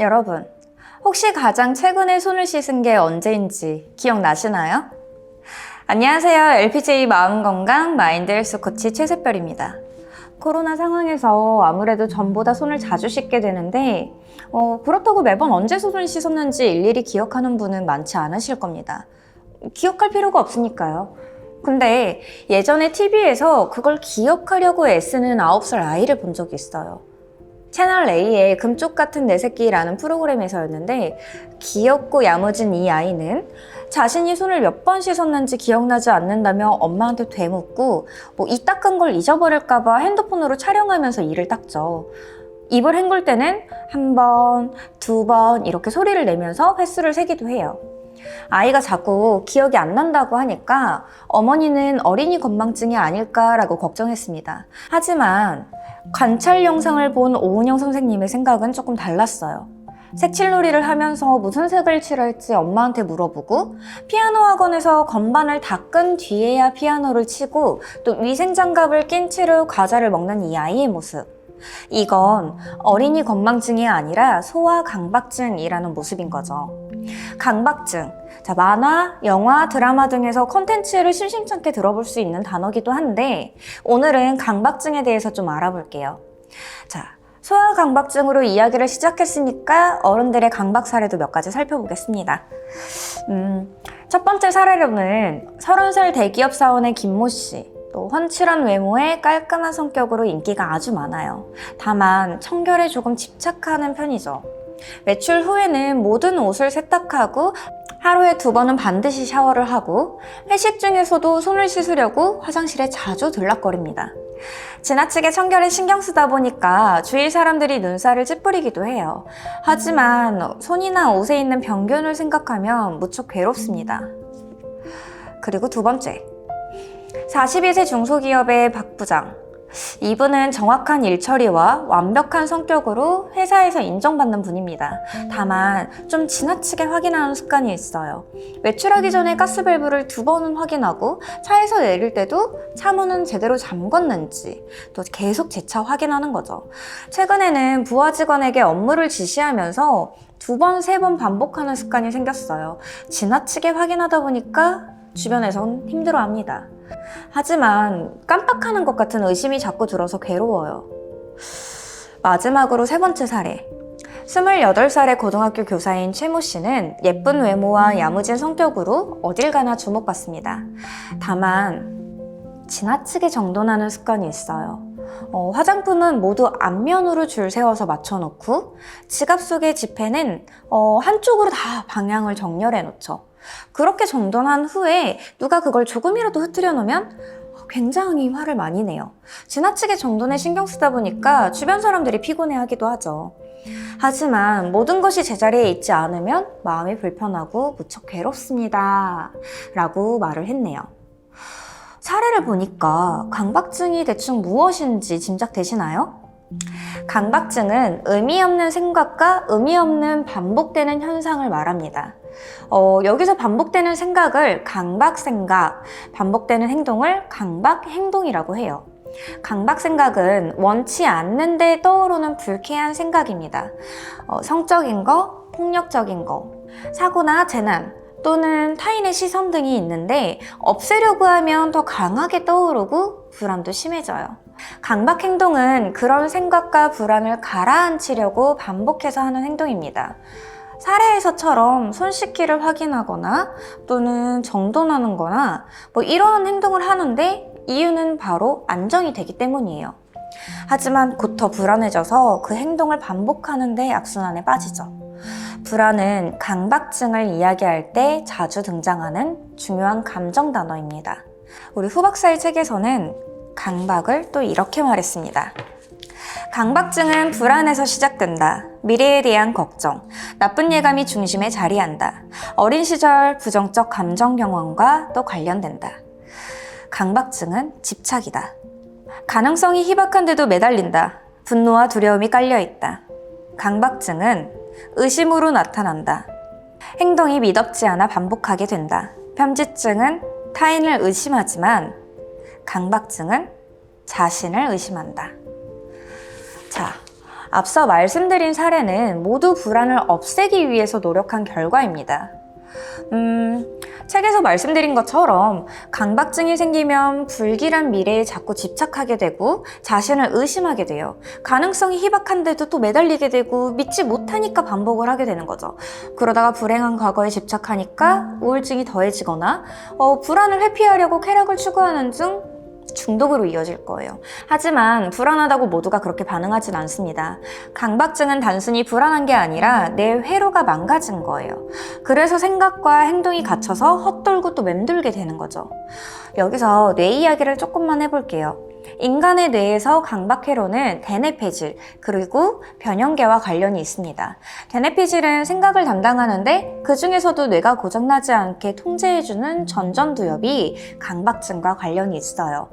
여러분, 혹시 가장 최근에 손을 씻은 게 언제인지 기억나시나요? 안녕하세요. LPJ 마음건강 마인드 헬스 코치 최세별입니다. 코로나 상황에서 아무래도 전보다 손을 자주 씻게 되는데 그렇다고 매번 언제 손을 씻었는지 일일이 기억하는 분은 많지 않으실 겁니다. 기억할 필요가 없으니까요. 근데 예전에 TV에서 그걸 기억하려고 애쓰는 9살 아이를 본 적이 있어요. 채널 A의 금쪽 같은 내 새끼라는 프로그램에서였는데 귀엽고 야무진 이 아이는 자신이 손을 몇 번 씻었는지 기억나지 않는다며 엄마한테 되묻고 이 닦은 걸 잊어버릴까봐 핸드폰으로 촬영하면서 이를 닦죠. 입을 헹굴 때는 한 번, 두 번 이렇게 소리를 내면서 횟수를 세기도 해요. 아이가 자꾸 기억이 안 난다고 하니까 어머니는 어린이 건망증이 아닐까라고 걱정했습니다. 하지만 관찰 영상을 본 오은영 선생님의 생각은 조금 달랐어요. 색칠놀이를 하면서 무슨 색을 칠할지 엄마한테 물어보고 피아노 학원에서 건반을 닦은 뒤에야 피아노를 치고 또 위생장갑을 낀 채로 과자를 먹는 이 아이의 모습. 이건 어린이 건망증이 아니라 소아 강박증이라는 모습인 거죠. 강박증. 만화, 영화, 드라마 등에서 컨텐츠를 심심찮게 들어볼 수 있는 단어기도 한데 오늘은 강박증에 대해서 좀 알아볼게요. 소아 강박증으로 이야기를 시작했으니까 어른들의 강박 사례도 몇 가지 살펴보겠습니다. 첫 번째 사례로는 30살 대기업 사원의 김모 씨. 또 훤칠한 외모에 깔끔한 성격으로 인기가 아주 많아요. 다만 청결에 조금 집착하는 편이죠. 외출 후에는 모든 옷을 세탁하고 하루에 2번은 반드시 샤워를 하고 회식 중에서도 손을 씻으려고 화장실에 자주 들락거립니다. 지나치게 청결에 신경 쓰다 보니까 주위 사람들이 눈살을 찌푸리기도 해요. 하지만 손이나 옷에 있는 병균을 생각하면 무척 괴롭습니다. 그리고 두 번째, 42세 중소기업의 박 부장. 이분은 정확한 일처리와 완벽한 성격으로 회사에서 인정받는 분입니다. 다만 좀 지나치게 확인하는 습관이 있어요. 외출하기 전에 가스밸브를 2번은 확인하고 차에서 내릴 때도 차문은 제대로 잠궜는지 또 계속 재차 확인하는 거죠. 최근에는 부하 직원에게 업무를 지시하면서 2번, 3번 반복하는 습관이 생겼어요. 지나치게 확인하다 보니까 주변에선 힘들어합니다. 하지만 깜빡하는 것 같은 의심이 자꾸 들어서 괴로워요. 마지막으로 세 번째 사례. 28살의 고등학교 교사인 최모 씨는 예쁜 외모와 야무진 성격으로 어딜 가나 주목받습니다. 다만 지나치게 정돈하는 습관이 있어요. 화장품은 모두 앞면으로 줄 세워서 맞춰놓고 지갑 속의 지폐는 한쪽으로 다 방향을 정렬해 놓죠. 그렇게 정돈한 후에 누가 그걸 조금이라도 흐트려 놓으면 굉장히 화를 많이 내요. 지나치게 정돈에 신경 쓰다 보니까 주변 사람들이 피곤해하기도 하죠. 하지만 모든 것이 제자리에 있지 않으면 마음이 불편하고 무척 괴롭습니다 라고 말을 했네요. 사례를 보니까 강박증이 대충 무엇인지 짐작되시나요? 강박증은 의미 없는 생각과 의미 없는 반복되는 현상을 말합니다. 여기서 반복되는 생각을 강박생각, 반복되는 행동을 강박행동이라고 해요. 강박생각은 원치 않는데 떠오르는 불쾌한 생각입니다. 성적인 거, 폭력적인 거, 사고나 재난, 또는 타인의 시선 등이 있는데 없애려고 하면 더 강하게 떠오르고 불안도 심해져요. 강박행동은 그런 생각과 불안을 가라앉히려고 반복해서 하는 행동입니다. 사례에서처럼 손 씻기를 확인하거나 또는 정돈하는 거나 이런 행동을 하는데 이유는 바로 안정이 되기 때문이에요. 하지만 곧 더 불안해져서 그 행동을 반복하는데 악순환에 빠지죠. 불안은 강박증을 이야기할 때 자주 등장하는 중요한 감정 단어입니다. 우리 후 박사의 책에서는 강박을 또 이렇게 말했습니다. 강박증은 불안에서 시작된다. 미래에 대한 걱정, 나쁜 예감이 중심에 자리한다. 어린 시절 부정적 감정 경험과 또 관련된다. 강박증은 집착이다. 가능성이 희박한데도 매달린다. 분노와 두려움이 깔려있다. 강박증은 의심으로 나타난다. 행동이 미덥지 않아 반복하게 된다. 편집증은 타인을 의심하지만 강박증은 자신을 의심한다. 앞서 말씀드린 사례는 모두 불안을 없애기 위해서 노력한 결과입니다. 책에서 말씀드린 것처럼 강박증이 생기면 불길한 미래에 자꾸 집착하게 되고 자신을 의심하게 돼요. 가능성이 희박한데도 또 매달리게 되고 믿지 못하니까 반복을 하게 되는 거죠. 그러다가 불행한 과거에 집착하니까 우울증이 더해지거나 불안을 회피하려고 쾌락을 추구하는 등 중독으로 이어질 거예요. 하지만 불안하다고 모두가 그렇게 반응하진 않습니다. 강박증은 단순히 불안한 게 아니라 내 회로가 망가진 거예요. 그래서 생각과 행동이 갇혀서 헛돌고 또 맴돌게 되는 거죠. 여기서 뇌 이야기를 조금만 해볼게요. 인간의 뇌에서 강박회로는 대뇌폐질 그리고 변형계와 관련이 있습니다. 대뇌폐질은 생각을 담당하는데 그 중에서도 뇌가 고장나지 않게 통제해주는 전전두엽이 강박증과 관련이 있어요.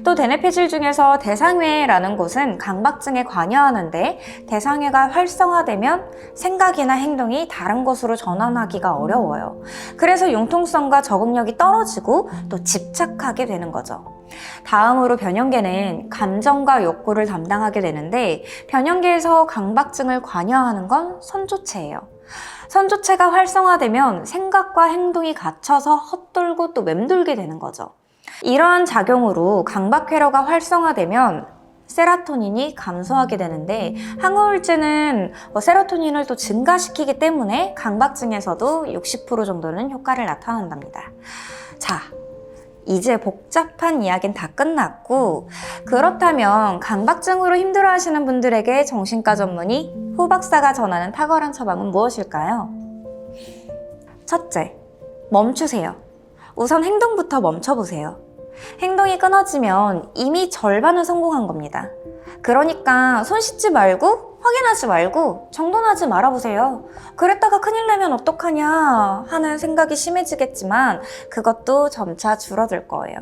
또 대뇌폐질 중에서 대상회라는 곳은 강박증에 관여하는데 대상회가 활성화되면 생각이나 행동이 다른 곳으로 전환하기가 어려워요. 그래서 융통성과 적응력이 떨어지고 또 집착하게 되는 거죠. 다음으로 변형계는 감정과 욕구를 담당하게 되는데 변형계에서 강박증을 관여하는 건 선조체예요. 선조체가 활성화되면 생각과 행동이 갇혀서 헛돌고 또 맴돌게 되는 거죠. 이러한 작용으로 강박회로가 활성화되면 세로토닌이 감소하게 되는데 항우울제는 세로토닌을 또 증가시키기 때문에 강박증에서도 60% 정도는 효과를 나타낸답니다. 자, 이제 복잡한 이야기는 다 끝났고 그렇다면 강박증으로 힘들어하시는 분들에게 정신과 전문의 후 박사가 전하는 탁월한 처방은 무엇일까요? 첫째, 멈추세요. 우선 행동부터 멈춰보세요. 행동이 끊어지면 이미 절반은 성공한 겁니다. 그러니까 손 씻지 말고 확인하지 말고 정돈하지 말아보세요. 그랬다가 큰일 나면 어떡하냐 하는 생각이 심해지겠지만 그것도 점차 줄어들 거예요.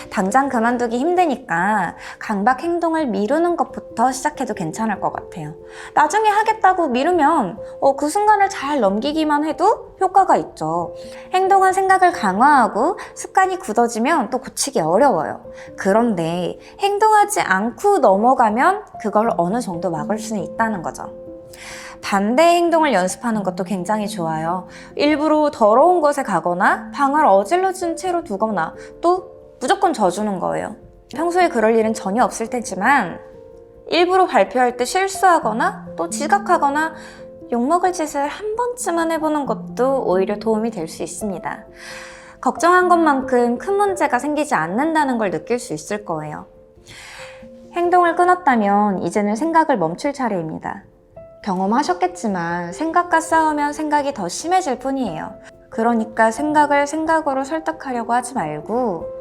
당장 그만두기 힘드니까 강박 행동을 미루는 것부터 시작해도 괜찮을 것 같아요. 나중에 하겠다고 미루면 그 순간을 잘 넘기기만 해도 효과가 있죠. 행동은 생각을 강화하고 습관이 굳어지면 또 고치기 어려워요. 그런데 행동하지 않고 넘어가면 그걸 어느 정도 막을 수는 있다는 거죠. 반대 행동을 연습하는 것도 굉장히 좋아요. 일부러 더러운 곳에 가거나 방을 어질러진 채로 두거나 또 무조건 져주는 거예요. 평소에 그럴 일은 전혀 없을 테지만 일부러 발표할 때 실수하거나 또 지각하거나 욕먹을 짓을 한 번쯤은 해보는 것도 오히려 도움이 될 수 있습니다. 걱정한 것만큼 큰 문제가 생기지 않는다는 걸 느낄 수 있을 거예요. 행동을 끊었다면 이제는 생각을 멈출 차례입니다. 경험하셨겠지만 생각과 싸우면 생각이 더 심해질 뿐이에요. 그러니까 생각을 생각으로 설득하려고 하지 말고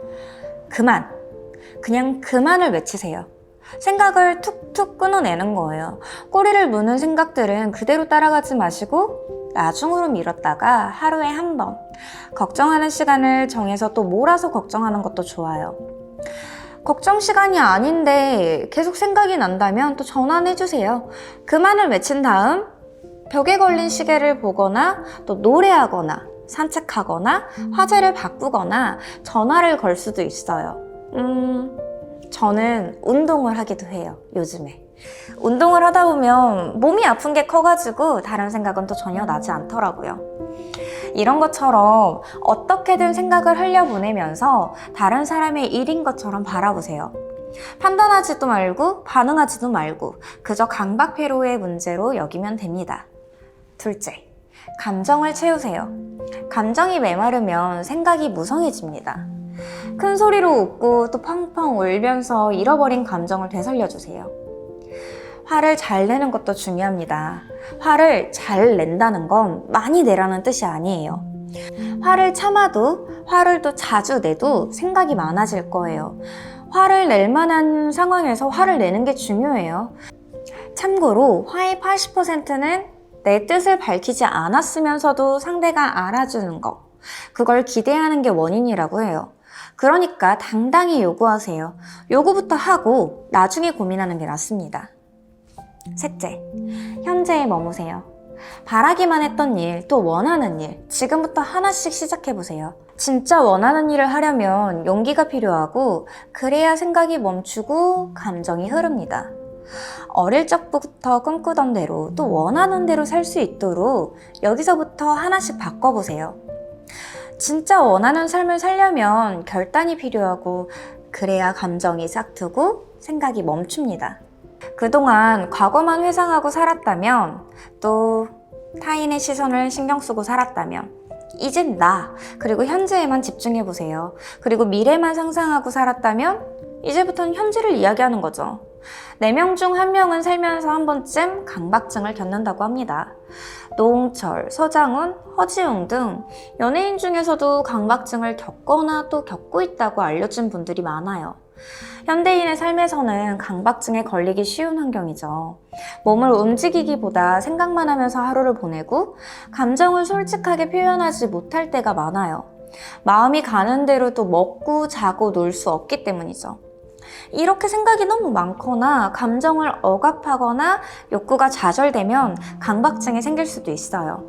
그냥 그만을 외치세요. 생각을 툭툭 끊어내는 거예요. 꼬리를 무는 생각들은 그대로 따라가지 마시고 나중으로 미뤘다가 하루에 한 번 걱정하는 시간을 정해서 또 몰아서 걱정하는 것도 좋아요. 걱정 시간이 아닌데 계속 생각이 난다면 또 전환해주세요. 그만을 외친 다음 벽에 걸린 시계를 보거나 또 노래하거나 산책하거나 화제를 바꾸거나 전화를 걸 수도 있어요. 저는 운동을 하기도 해요, 요즘에. 운동을 하다 보면 몸이 아픈 게 커가지고 다른 생각은 또 전혀 나지 않더라고요. 이런 것처럼 어떻게든 생각을 흘려보내면서 다른 사람의 일인 것처럼 바라보세요. 판단하지도 말고 반응하지도 말고 그저 강박회로의 문제로 여기면 됩니다. 둘째, 감정을 채우세요. 감정이 메마르면 생각이 무성해집니다. 큰 소리로 웃고 또 펑펑 울면서 잃어버린 감정을 되살려주세요. 화를 잘 내는 것도 중요합니다. 화를 잘 낸다는 건 많이 내라는 뜻이 아니에요. 화를 참아도 화를 또 자주 내도 생각이 많아질 거예요. 화를 낼 만한 상황에서 화를 내는 게 중요해요. 참고로 화의 80%는 내 뜻을 밝히지 않았으면서도 상대가 알아주는 거, 그걸 기대하는 게 원인이라고 해요. 그러니까 당당히 요구하세요. 요구부터 하고 나중에 고민하는 게 낫습니다. 셋째, 현재에 머무세요. 바라기만 했던 일, 또 원하는 일, 지금부터 하나씩 시작해보세요. 진짜 원하는 일을 하려면 용기가 필요하고 그래야 생각이 멈추고 감정이 흐릅니다. 어릴 적부터 꿈꾸던 대로 또 원하는 대로 살 수 있도록 여기서부터 하나씩 바꿔보세요. 진짜 원하는 삶을 살려면 결단이 필요하고 그래야 감정이 싹트고 생각이 멈춥니다. 그동안 과거만 회상하고 살았다면 또 타인의 시선을 신경 쓰고 살았다면 이젠 나 그리고 현재에만 집중해보세요. 그리고 미래만 상상하고 살았다면 이제부터는 현재를 이야기하는 거죠. 4명 중 1명은 살면서 한 번쯤 강박증을 겪는다고 합니다. 노홍철, 서장훈, 허지웅 등 연예인 중에서도 강박증을 겪거나 또 겪고 있다고 알려진 분들이 많아요. 현대인의 삶에서는 강박증에 걸리기 쉬운 환경이죠. 몸을 움직이기보다 생각만 하면서 하루를 보내고 감정을 솔직하게 표현하지 못할 때가 많아요. 마음이 가는 대로 또 먹고 자고 놀 수 없기 때문이죠. 이렇게 생각이 너무 많거나 감정을 억압하거나 욕구가 좌절되면 강박증이 생길 수도 있어요.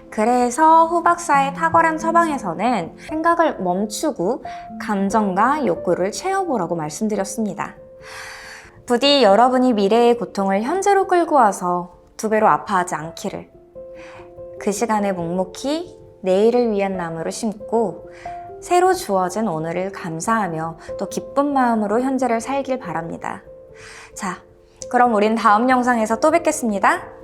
그래서 후 박사의 탁월한 처방에서는 생각을 멈추고 감정과 욕구를 채워보라고 말씀드렸습니다. 부디 여러분이 미래의 고통을 현재로 끌고 와서 2배로 아파하지 않기를, 그 시간에 묵묵히 내일을 위한 나무를 심고 새로 주어진 오늘을 감사하며 또 기쁜 마음으로 현재를 살길 바랍니다. 자, 그럼 우린 다음 영상에서 또 뵙겠습니다.